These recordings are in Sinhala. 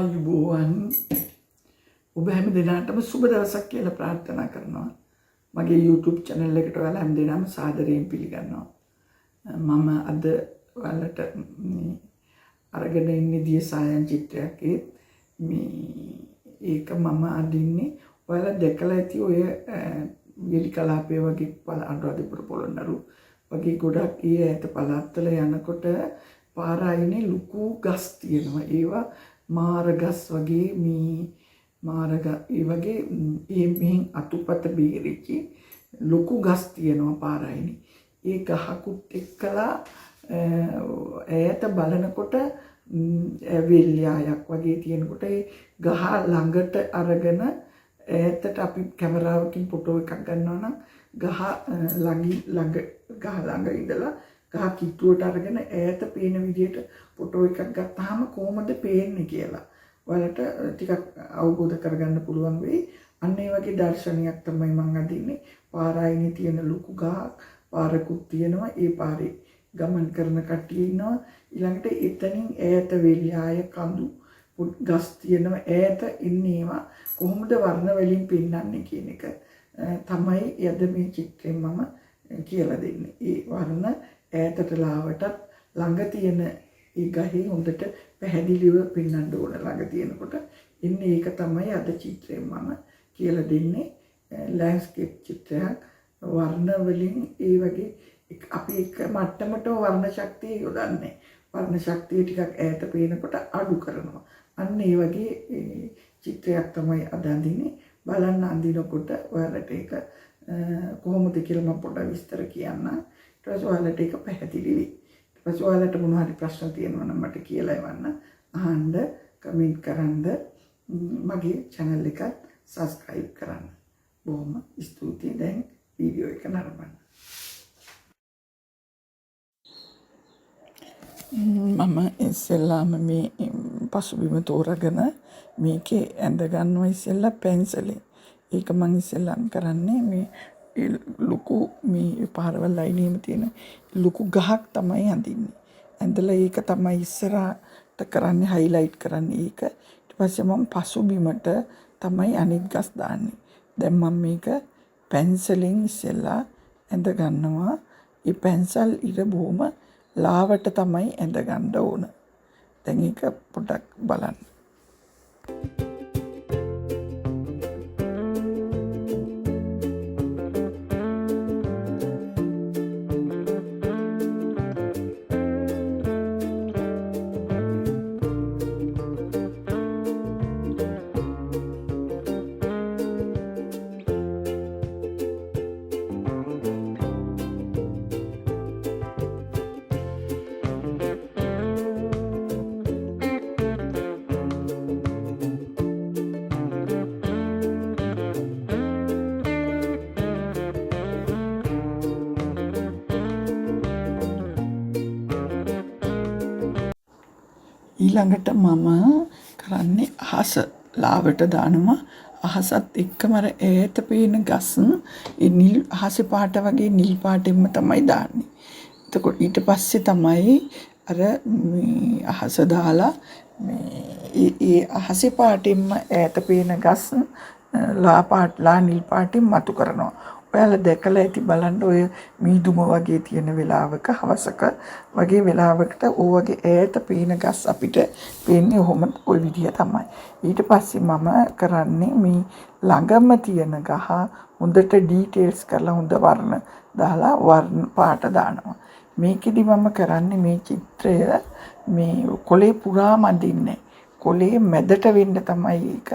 ආයුබෝවන් ඔබ හැම දිනකටම සුබ දවසක් කියලා ප්‍රාර්ථනා කරනවා. මගේ YouTube channel එකට ඔයාලා හැම දිනම සාදරයෙන් පිළිගන්නවා. මම අද ඔයාලට අරගෙන ඉන්නේ දිය සායන් චිත්‍රයක්. ඒක මම අඳින්නේ ඔයාලා දැකලා ඇති ඔය විලි කලාපයේ වගේ අනුරාධපුර පොළොන්නරු වගේ ගොඩක් ඊට පළාත්වල යනකොට පාර අයිනේ ලুকু ගස් තියෙනවා. ඒවා මාර ගස් වගේ ඒ වගේ මෙහෙන් අතුපත බීරිච්ච ලොකු ගස් තියෙනවා පාර අයිනේ. ඒ ගහකුත් එක්කලා ඈත බලනකොට වෙල්යායක් වගේ තියෙනකොට ඒ ගහ ළඟට අරගෙන ඈතට අපි කැමරාවකින් ෆොටෝ එකක් ගන්නවා නම් ගහ ළඟ ඉඳලා ගහ කිට්ටුවට අරගෙන ඈත පේන විදිහට ෆොටෝ එකක් ගත්තාම කොහොමද පේන්නේ කියලා ඔයාලට ටිකක් අවබෝධ කරගන්න පුළුවන් වෙයි. අන්න ඒ වගේ දර්ශනයක් තමයි මම අදින්නේ. පාර අයිනේ තියෙන ලොකු ගහක් පාරකුත් තියෙනවා. ඒ පාරේ ගමන් කරන කට්ටිය ඉන්නවා. ඊළඟට එතනින් ඈත වෙලියාය කඳු ගස් තියෙනවා. ඈත ඉන්නේ ඒවා කොහොමද වර්ණ වලින් පෙන්වන්නේ කියන එක තමයි යද මේ චිත්‍රයෙන් මම කියලා දෙන්නේ. ඒ වර්ණ ඈතට ලාවටත් ළඟ තියෙන ඒ ගහේ හොඳට පැහැදිලිව පෙන්වන්න ඕන ළඟ තියෙනකොට. ඉන්නේ ඒක තමයි අද චිත්‍රයෙන් මම කියලා දෙන්නේ. ලෑන්ඩ්ස්කේප් චිත්‍රයක් වර්ණ වලින් ඒ වගේ අපි එක මට්ටමට වර්ණ ශක්තිය යොදන්නේ. වර්ණ ශක්තිය ටිකක් ඈත පේනකොට අඩු කරනවා. අන්න ඒ වගේ චිත්‍රයක් තමයි අද අඳින්නේ. බලන්න අඳිනකොට ඔයාලට ඒක කොහොමද කියලා මම පොඩ්ඩක් විස්තර කියන්නම්. ඊට පස්සේ ඔයාලට ඒක පැහැදිලි වෙයි. ඊට පස්සේ ඔයාලට මොනවා හරි ප්‍රශ්න තියෙනවා නම් මට කියලා එවන්න. අහන්න, කමෙන්ට් කරන්න, මගේ channel එක subscribe කරන්න. බොහොම ස්තුතියි. දැන් වීඩියෝ එක නරඹන්න. මම ඉස්සෙල්ලාම මේ පසුබිම තෝරාගෙන මේකේ ඇඳ ගන්නවා ඉස්සෙල්ලා පෙන්සලෙන්. ඒක මම ඉස්සෙල්ලාම කරන්නේ මේ ලොකු මේ පාරවල් අයිනේම තියෙන ලොකු ගහක් තමයි අඳින්නේ. ඇඳලා ඒක තමයි ඉස්සරහට කරන්නේ, හයිලයිට් කරන්නේ ඒක. ඊට පස්සේ මම පසුබිමට තමයි අනිත් ගස් දාන්නේ. දැන් මම මේක පෙන්සලෙන් ඉස්සෙල්ලා ඇඳ ගන්නවා. ඒ පෙන්සල් ඉර බොහොම ලාවට තමයි ඇඳ ගන්න ඕන. දැන් ඒක පොඩ්ඩක් බලන්න. ඊළඟට මම කරන්නේ අහස ලාවට දානවා. අහසත් එක්කම අර ඈත පේන ගස් නිල් අහසේ පාට වගේ නිල් පාටෙන්ම තමයි දාන්නේ. එතකොට ඊට පස්සේ තමයි අර අහස දාලා ඒ අහසේ පාටෙන්ම ඈත පේන ගස් ලා නිල් පාටෙන් මතු කරනවා. ඔයාලා දැකලා ඇති බලන්න ඔය මීදුම වගේ තියෙන වෙලාවක හවසක වගේ වෙලාවකට වගේ ඈත පේන ගස් අපිට පේන්නේ ඔහොම ওই විදිහ තමයි. ඊට පස්සේ මම කරන්නේ මේ ළඟම තියෙන ගහ හොඳට ඩීටේල්ස් කරලා හොඳ වර්ණ දාලා වර්ණ පාට දානවා. මේකෙදි මම කරන්නේ මේ චිත්‍රය මේ කොලේ පුරාම අඳින්නේ. කොලේ මැදට වෙන්න තමයි ඒක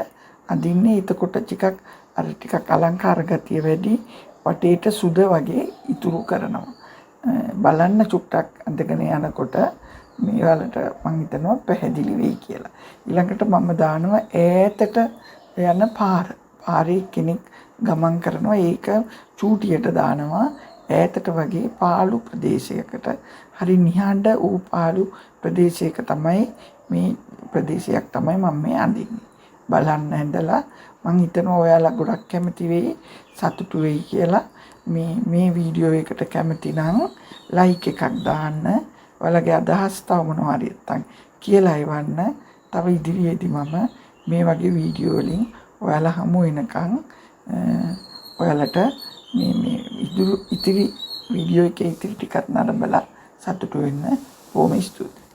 අඳින්නේ. එතකොට ටිකක් අලංකාර ගතිය වැඩි, වටේට සුද වගේ ඉතුරු කරනවා. බලන්න චුට්ටක් අඳගෙන යනකොට මේ වලට මම හිතනවා පැහැදිලි වෙයි කියලා. ඊළඟට මම දානවා ඈතට යන පාරේ කෙනෙක් ගමන් කරනවා. ඒක චූටියට දානවා. ඈතට වගේ පාළු ප්‍රදේශයකට, හරි නිහඬ වූ පාළු ප්‍රදේශයක තමයි මේ ප්‍රදේශයක් තමයි මම මේ අඳින්නේ. බලන්න ඇඳලා මං හිතනවා ඔයාලා ගොඩක් කැමති වෙයි, සතුටු වෙයි කියලා. මේ වීඩියෝ එකට කැමති නම් ලයික් එකක් දාන්න. ඔයාලගේ අදහස් තව මොනවා හරි නැත්නම් කියලා එවන්න. තව ඉදිරියේදී මම මේ වගේ වීඩියෝ වලින් ඔයාලා හමු වෙනකන් ඔයාලට මේ ඉතිරි වීඩියෝ එකේ ඉතිරි ටිකත් නරඹලා සතුටු වෙන්න බොහොම ස්තුතියි.